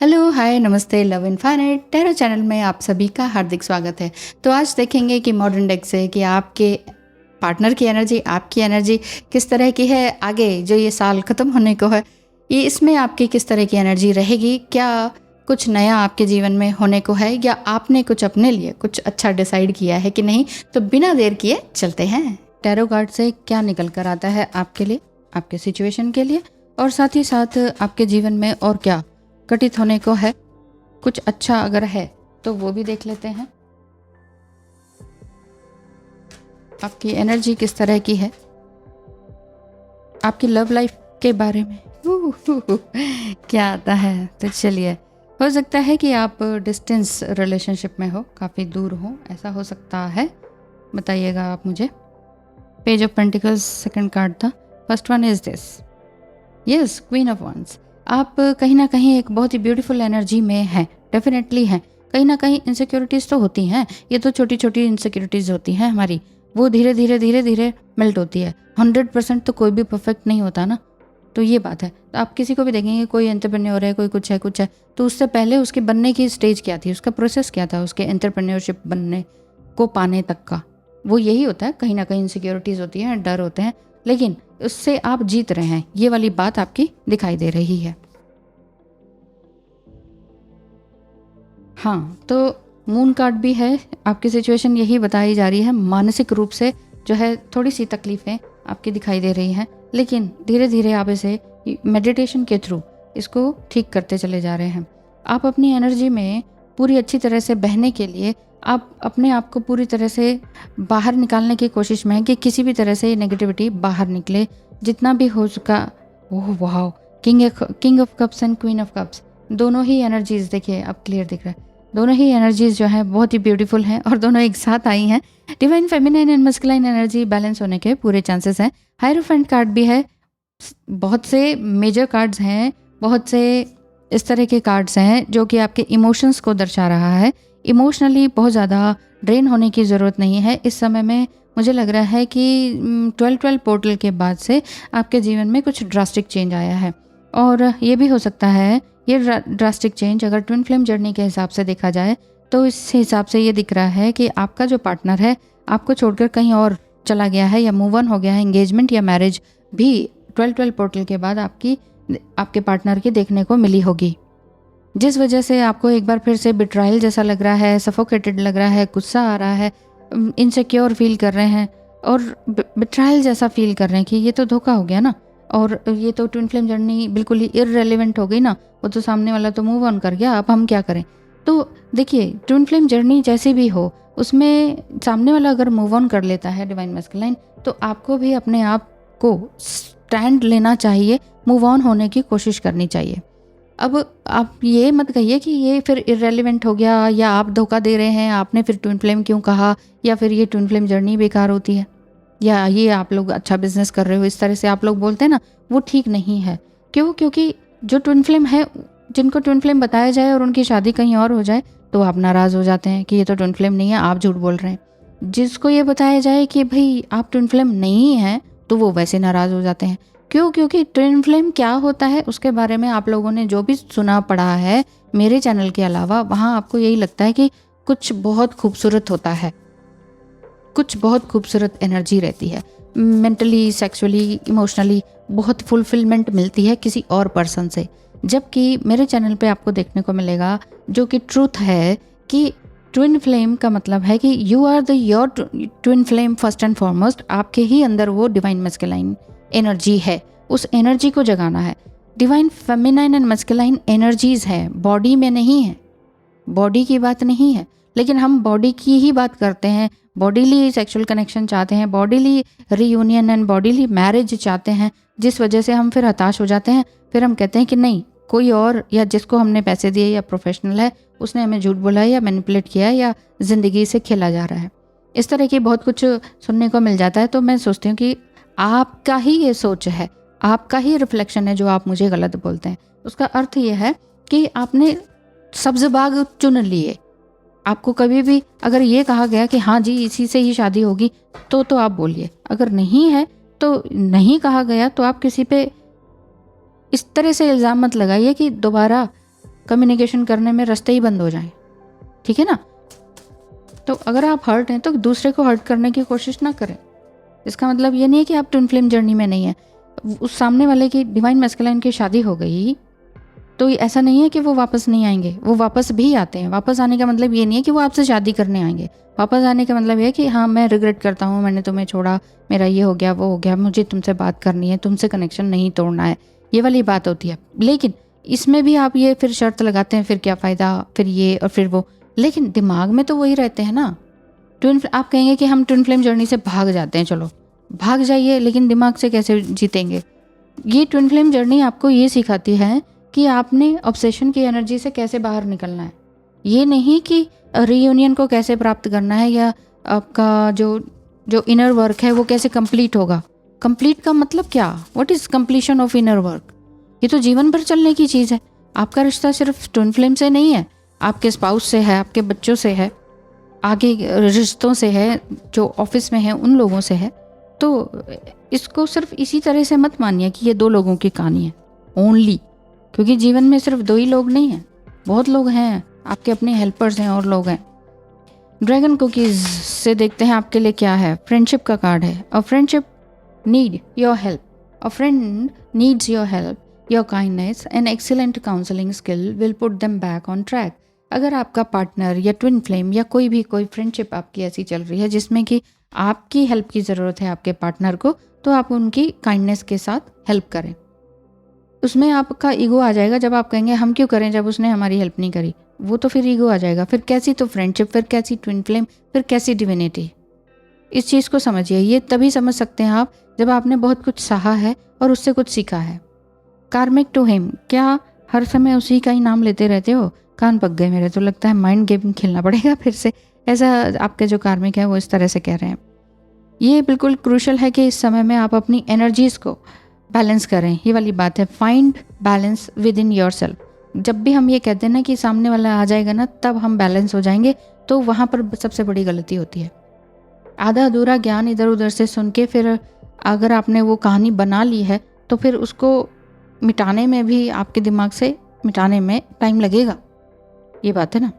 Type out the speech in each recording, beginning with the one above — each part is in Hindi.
हेलो, हाय, नमस्ते, लव इनफाइनाइट टैरो चैनल में आप सभी का हार्दिक स्वागत है। तो आज देखेंगे कि मॉडर्न डेक से कि आपके पार्टनर की एनर्जी, आपकी एनर्जी किस तरह की है। आगे जो ये साल ख़त्म होने को है, ये इसमें आपकी किस तरह की एनर्जी रहेगी। क्या कुछ नया आपके जीवन में होने को है या आपने कुछ अपने लिए कुछ अच्छा डिसाइड किया है कि नहीं। तो बिना देर किए चलते हैं। टैरो कार्ड से क्या निकल कर आता है आपके लिए, आपके सिचुएशन के लिए, और साथ ही साथ आपके जीवन में और क्या घटित होने को है। कुछ अच्छा अगर है तो वो भी देख लेते हैं। आपकी एनर्जी किस तरह की है, आपकी लव लाइफ के बारे में क्या आता है। तो चलिए, हो सकता है कि आप डिस्टेंस रिलेशनशिप में हो, काफ़ी दूर हो, ऐसा हो सकता है। बताइएगा आप मुझे। Page of pentacles second card था। First one is this, yes, queen of wands. आप कहीं ना कहीं एक बहुत ही ब्यूटीफुल एनर्जी में हैं, डेफिनेटली हैं। कहीं ना कहीं इनसिक्योरिटीज़ तो होती हैं, ये तो छोटी छोटी इनसिक्योरिटीज़ होती हैं हमारी, वो धीरे धीरे धीरे धीरे मेल्ट होती है। 100% तो कोई भी परफेक्ट नहीं होता ना, तो ये बात है। तो आप किसी को भी देखेंगे, कोई एंटरप्रेन्योर है, कोई कुछ है, तो उससे पहले उसके बनने की स्टेज क्या थी, उसका प्रोसेस क्या था, उसके एंटरप्रेन्योरशिप बनने को पाने तक का, वो यही होता है। कहीं ना कहीं इनसिक्योरिटीज़ होती हैं, डर होते हैं, लेकिन उससे आप जीत रहे हैं, ये वाली बात आपकी दिखाई दे रही है। हाँ, तो मून कार्ड भी है। आपकी सिचुएशन यही बताई जा रही है, मानसिक रूप से जो है थोड़ी सी तकलीफ़ें आपकी दिखाई दे रही हैं, लेकिन धीरे धीरे आप इसे मेडिटेशन के थ्रू इसको ठीक करते चले जा रहे हैं। आप अपनी एनर्जी में पूरी अच्छी तरह से बहने के लिए आप अपने आप को पूरी तरह से बाहर निकालने की कोशिश में हैं कि किसी भी तरह से ये नेगेटिविटी बाहर निकले, जितना भी हो सका। ओह वाह, king of cups and queen of cups, दोनों ही एनर्जीज देखिए अब क्लियर दिख रहा है। दोनों ही एनर्जीज जो है बहुत ही ब्यूटीफुल हैं और दोनों एक साथ आई हैं। Divine feminine and masculine energy balance होने के पूरे चांसेस हैं। हायरोफेंट कार्ड भी है। बहुत से मेजर कार्ड्स हैं, बहुत से इस तरह के कार्ड्स हैं जो कि आपके इमोशंस को दर्शा रहा है। इमोशनली बहुत ज़्यादा ड्रेन होने की ज़रूरत नहीं है इस समय में। मुझे लग रहा है कि 12-12 पोर्टल के बाद से आपके जीवन में कुछ ड्रास्टिक चेंज आया है, और ये भी हो सकता है ये ड्रास्टिक चेंज अगर ट्विन फ्लेम जर्नी के हिसाब से देखा जाए तो इस हिसाब से ये दिख रहा है कि आपका जो पार्टनर है आपको छोड़कर कहीं और चला गया है या मूव ऑन हो गया है। एंगेजमेंट या मैरिज भी 12-12 पोर्टल के बाद आपके पार्टनर की देखने को मिली होगी, जिस वजह से आपको एक बार फिर से बिट्रायल जैसा लग रहा है, सफोकेटेड लग रहा है, गुस्सा आ रहा है, इनसिक्योर फील कर रहे हैं और बिट्रायल जैसा फील कर रहे हैं कि ये तो धोखा हो गया ना, और ये तो ट्विन फ्लेम जर्नी बिल्कुल ही इररेलेवेंट हो गई ना, वो तो सामने वाला तो मूव ऑन कर गया, अब हम क्या करें। तो देखिए, ट्विन फ्लेम जर्नी जैसी भी हो, उसमें सामने वाला अगर मूव ऑन कर लेता है डिवाइन मैस्कुलाइन, तो आपको भी अपने आप को स्टैंड लेना चाहिए, मूव ऑन होने की कोशिश करनी चाहिए। अब आप ये मत कहिए कि ये फिर इररेलेवेंट हो गया या आप धोखा दे रहे हैं, आपने फिर ट्विन फ्लेम क्यों कहा, या फिर ये ट्विन फ्लेम जर्नी बेकार होती है, या ये आप लोग अच्छा बिजनेस कर रहे हो, इस तरह से आप लोग बोलते हैं ना, वो ठीक नहीं है। क्यों? क्योंकि जो ट्विन फ्लेम है, जिनको ट्विन फ्लेम बताया जाए और उनकी शादी कहीं और हो जाए तो आप नाराज़ हो जाते हैं कि ये तो ट्विन फ्लेम नहीं है, आप झूठ बोल रहे हैं। जिसको ये बताया जाए कि भाई आप ट्विन फ्लेम नहीं हैं, तो वो वैसे नाराज़ हो जाते हैं। क्यों? क्योंकि ट्विन फ्लेम क्या होता है उसके बारे में आप लोगों ने जो भी सुना पढ़ा है मेरे चैनल के अलावा, वहाँ आपको यही लगता है कि कुछ बहुत खूबसूरत होता है, कुछ बहुत खूबसूरत एनर्जी रहती है, मेंटली, सेक्सुअली, इमोशनली बहुत फुलफिलमेंट मिलती है किसी और पर्सन से। जबकि मेरे चैनल पे आपको देखने को मिलेगा जो कि ट्रूथ है कि ट्विन फ्लेम का मतलब है कि you are the your twin flame first and foremost. आपके ही अंदर वो डिवाइन मैस्कुलाइन एनर्जी है, उस एनर्जी को जगाना है। Divine feminine and masculine energies है, बॉडी में नहीं है, बॉडी की बात नहीं है, लेकिन हम बॉडी की ही बात करते हैं। बॉडीली सेक्सुअल कनेक्शन चाहते हैं, bodily reunion and bodily marriage चाहते हैं, जिस वजह से हम फिर हताश हो जाते हैं। फिर हम कहते हैं कि नहीं, कोई और, या जिसको हमने पैसे दिए या प्रोफेशनल है, उसने हमें झूठ बोला है या मैनिपुलेट किया है या ज़िंदगी से खेला जा रहा है। इस तरह की बहुत कुछ सुनने को मिल जाता है। तो मैं सोचती हूँ कि आपका ही ये सोच है, आपका ही रिफ्लेक्शन है जो आप मुझे गलत बोलते हैं। उसका अर्थ ये है कि आपने सब्ज़ बाग चुन लिए। आपको कभी भी अगर ये कहा गया कि हाँ जी इसी से ही शादी होगी, तो आप बोलिए। अगर नहीं है तो नहीं कहा गया, तो आप किसी पे इस तरह से इल्ज़ाम मत लगाइए कि दोबारा कम्युनिकेशन करने में रास्ते ही बंद हो जाएं, ठीक है ना। तो अगर आप हर्ट हैं तो दूसरे को हर्ट करने की कोशिश ना करें। इसका मतलब ये नहीं है कि आप ट्विन फ्लेम जर्नी में नहीं है। उस सामने वाले की डिवाइन मैस्कुलाइन की शादी हो गई तो ऐसा नहीं है कि वो वापस नहीं आएंगे, वो वापस भी आते हैं। वापस आने का मतलब ये नहीं है कि वो आपसे शादी करने आएंगे। वापस आने का मतलब ये है कि हाँ, मैं रिग्रेट करता हूँ, मैंने तुम्हें छोड़ा, मेरा ये हो गया, वो हो गया, मुझे तुमसे बात करनी है, तुमसे कनेक्शन नहीं तोड़ना है, ये वाली बात होती है। लेकिन इसमें भी आप ये फिर शर्त लगाते हैं, फिर क्या फ़ायदा, फिर ये और फिर वो। लेकिन दिमाग में तो वही रहते हैं ना। आप कहेंगे कि हम ट्विन फ्लेम जर्नी से भाग जाते हैं, चलो भाग जाइए, लेकिन दिमाग से कैसे जीतेंगे। ये ट्विन फ्लेम जर्नी आपको ये सिखाती है कि आपने ऑब्सेशन की एनर्जी से कैसे बाहर निकलना है। ये नहीं कि रीयूनियन को कैसे प्राप्त करना है या आपका जो इनर वर्क है वो कैसे कंप्लीट होगा। कंप्लीट का मतलब क्या, what is completion of inner work? ये तो जीवन भर चलने की चीज़ है। आपका रिश्ता सिर्फ ट्विन फ्लेम से नहीं है, आपके स्पाउस से है, आपके बच्चों से है, आगे रिश्तों से है, जो ऑफिस में है उन लोगों से है। तो इसको सिर्फ इसी तरह से मत मानिए कि ये 2 लोगों की कहानी है ओनली, क्योंकि जीवन में सिर्फ 2 ही लोग नहीं हैं, बहुत लोग हैं, आपके अपने हेल्पर्स हैं और लोग हैं। ड्रैगन कुकीज से देखते हैं आपके लिए क्या है। फ्रेंडशिप का कार्ड है। A friendship need your help, a friend needs your help, your kindness and excellent counselling skill will put them back on track. अगर आपका पार्टनर या ट्विन फ्लेम या कोई फ्रेंडशिप आपकी ऐसी चल रही है जिसमें कि आपकी हेल्प की ज़रूरत है आपके पार्टनर को, तो आप उनकी काइंडनेस के साथ हेल्प करें। उसमें आपका ईगो आ जाएगा जब आप कहेंगे हम क्यों करें जब उसने हमारी हेल्प नहीं करी। वो तो फिर ईगो आ जाएगा। फिर कैसी तो फ्रेंडशिप, फिर कैसी ट्विन फ्लेम, फिर कैसी डिविनिटी। इस चीज़ को समझिए। ये तभी समझ सकते हैं आप जब आपने बहुत कुछ सहा है और उससे कुछ सीखा है। कार्मिक टू हिम, क्या हर समय उसी का ही नाम लेते रहते हो? कान पक गए मेरे, तो लगता है माइंड गेम खेलना पड़ेगा फिर से। ऐसा आपके जो कार्मिक है वो इस तरह से कह रहे हैं। ये बिल्कुल क्रूशल है कि इस समय में आप अपनी एनर्जीज़ को बैलेंस करें। ये वाली बात है, find balance with in your self. जब भी हम ये कहते हैं ना कि सामने वाला आ जाएगा ना तब हम बैलेंस हो जाएंगे, तो वहाँ पर सबसे बड़ी गलती होती है। आधा अधूरा ज्ञान इधर उधर से सुन के फिर अगर आपने वो कहानी बना ली है तो फिर उसको मिटाने में भी आपके दिमाग से मिटाने में टाइम लगेगा। ये बात है ना।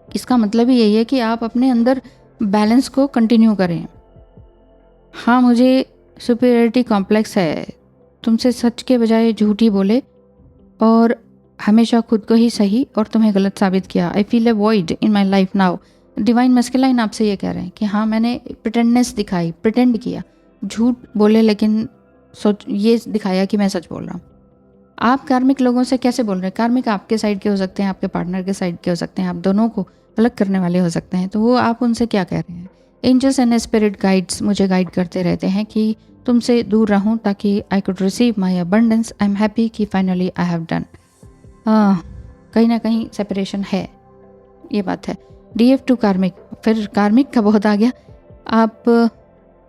इसका मतलब ही यही है कि आप अपने अंदर बैलेंस को कंटिन्यू करें। हाँ, मुझे सुपीरियरिटी कॉम्प्लेक्स है, तुमसे सच के बजाय झूठी बोले और हमेशा खुद को ही सही और तुम्हें गलत साबित किया। I feel a void in my life now. Divine masculine आपसे ये कह रहे हैं कि हाँ, मैंने प्रिटेंडनेस दिखाई, प्रिटेंड किया, झूठ बोले, लेकिन सोच ये दिखाया कि मैं सच बोल रहा हूँ। आप कार्मिक लोगों से कैसे बोल रहे हैं? कार्मिक आपके साइड के हो सकते हैं, आपके पार्टनर के साइड के हो सकते हैं, आप दोनों को अलग करने वाले हो सकते हैं। तो वो आप उनसे क्या कह रहे हैं? एंजल्स एंड स्पिरिट गाइड्स मुझे गाइड करते रहते हैं कि तुमसे दूर रहूं ताकि I could receive my abundance. I am happy कि फाइनली आई हैव डन। कहीं ना कहीं सेपरेशन है, ये बात है। DF टू कार्मिक, फिर कार्मिक का बहुत आ गया।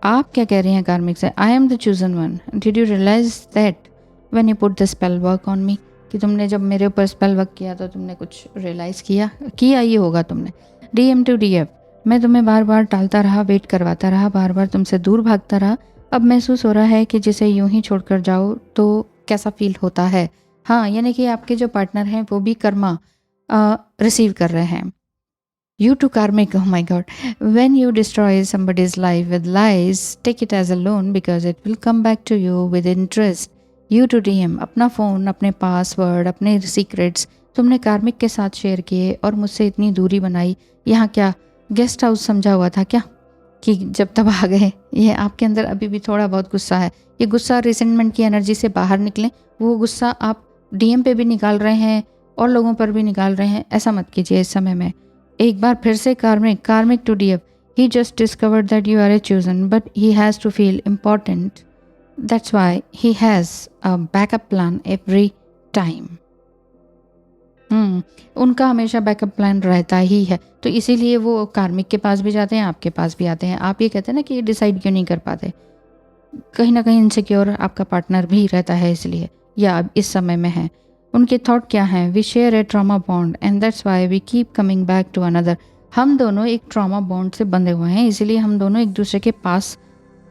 आप क्या कह रही हैं कार्मिक से? I am the chosen one, did you realize that when you put the spell work on me? कि तुमने जब मेरे ऊपर स्पेल वर्क किया तो तुमने कुछ रियलाइज़ किया ये होगा तुमने। DM टू DF, मैं तुम्हें बार बार टालता रहा, वेट करवाता रहा, बार बार तुमसे दूर भागता रहा। अब महसूस हो रहा है कि जिसे यूं ही छोड़कर जाओ तो कैसा फील होता है। हाँ, यानी कि आपके जो पार्टनर हैं वो भी कर्मा रिसीव कर रहे हैं। You to karmic, oh my god. When you destroy somebody's life with lies, take it as a loan because it will come back to you with interest. You to DM, अपना फ़ोन, अपने पासवर्ड, अपने सीक्रेट्स तुमने कार्मिक के साथ शेयर किए और मुझसे इतनी दूरी बनाई। यहाँ क्या गेस्ट हाउस समझा हुआ था क्या कि जब तब आ गए? ये आपके अंदर अभी भी थोड़ा बहुत गुस्सा है। ये गुस्सा रिसेंटमेंट की एनर्जी से बाहर निकलें। वो गुस्सा आप DM पे भी निकाल रहे हैं और लोगों पर भी निकाल रहे हैं, ऐसा मत कीजिए इस समय में। एक बार फिर से कार्मिक to DF, he just discovered that you are a chosen but he has to feel important, that's why he has a backup plan every time. उनका हमेशा बैकअप प्लान रहता ही है, तो इसीलिए वो कार्मिक के पास भी जाते हैं, आपके पास भी आते हैं। आप ये कहते हैं ना कि ये डिसाइड क्यों नहीं कर पाते, कहीं ना कहीं इनसिक्योर आपका पार्टनर भी रहता है इसलिए, या अब इस समय में है। उनके थॉट क्या हैं? We share a trauma bond and that's why we keep coming back to another. हम दोनों एक ट्रॉमा बॉन्ड से बंधे हुए हैं, इसीलिए हम दोनों एक दूसरे के पास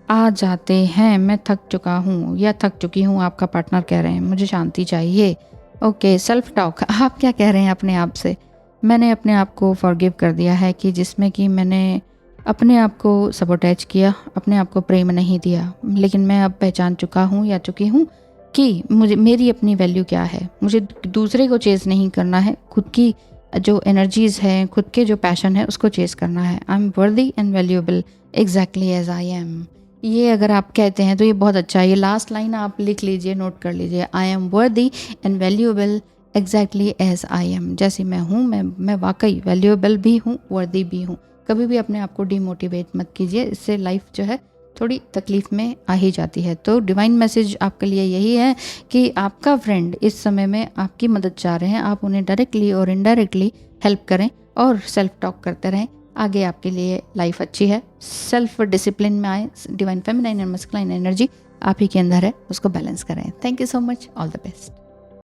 आ जाते हैं। मैं थक चुका हूँ या थक चुकी हूँ, आपका पार्टनर कह रहे हैं, मुझे शांति चाहिए। Okay, self talk. आप क्या कह रहे हैं अपने आप से? मैंने अपने आप को फॉरगिव कर दिया है कि जिसमें कि मैंने अपने आप को सबोटेज किया, अपने आप को प्रेम नहीं दिया। लेकिन मैं अब पहचान चुका हूँ या चुकी हूँ कि मुझे मेरी अपनी वैल्यू क्या है। मुझे दूसरे को चेज़ नहीं करना है, खुद की जो एनर्जीज़ हैं, खुद के जो पैशन है उसको चेज़ करना है। I am worthy and valuable exactly as I am. ये अगर आप कहते हैं तो ये बहुत अच्छा है। ये लास्ट लाइन आप लिख लीजिए, नोट कर लीजिए। I am worthy and valuable exactly as I am. जैसे मैं हूँ, मैं वाकई वैल्यूएबल भी हूँ, वर्दी भी हूँ। कभी भी अपने आप को डिमोटिवेट मत कीजिए, इससे लाइफ जो है थोड़ी तकलीफ में आ ही जाती है। तो डिवाइन मैसेज आपके लिए यही है कि आपका फ्रेंड इस समय में आपकी मदद चाह रहे हैं। आप उन्हें डायरेक्टली और इनडायरेक्टली हेल्प करें और सेल्फ टॉक करते रहें। आगे आपके लिए लाइफ अच्छी है। सेल्फ डिसिप्लिन में आए। Divine feminine and masculine energy आप ही के अंदर है, उसको बैलेंस करें। Thank you so much. All the best.